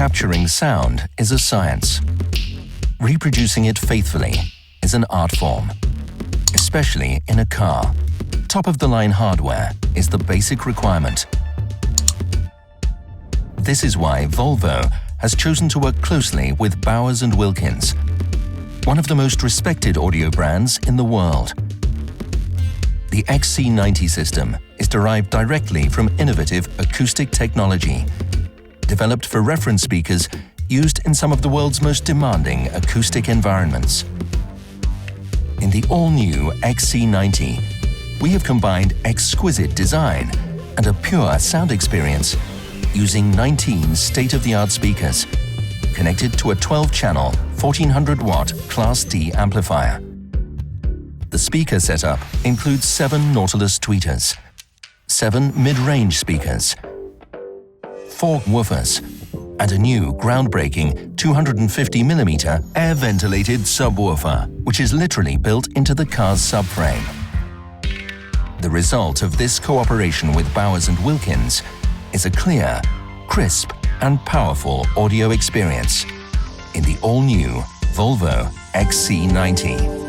Capturing sound is a science. Reproducing it faithfully is an art form, especially in a car. Top-of-the-line hardware is the basic requirement. This is why Volvo has chosen to work closely with Bowers & Wilkins, one of the most respected audio brands in the world. The XC90 system is derived directly from innovative acoustic technology, developed for reference speakers used in some of the world's most demanding acoustic environments. In the all-new XC90, we have combined exquisite design and a pure sound experience using 19 state-of-the-art speakers connected to a 12-channel 1400-watt Class D amplifier. The speaker setup includes 7 Nautilus tweeters, 7 mid-range speakers, 4 woofers, and a new groundbreaking 250mm air-ventilated subwoofer, which is literally built into the car's subframe. The result of this cooperation with Bowers & Wilkins is a clear, crisp, and powerful audio experience in the all-new Volvo XC90.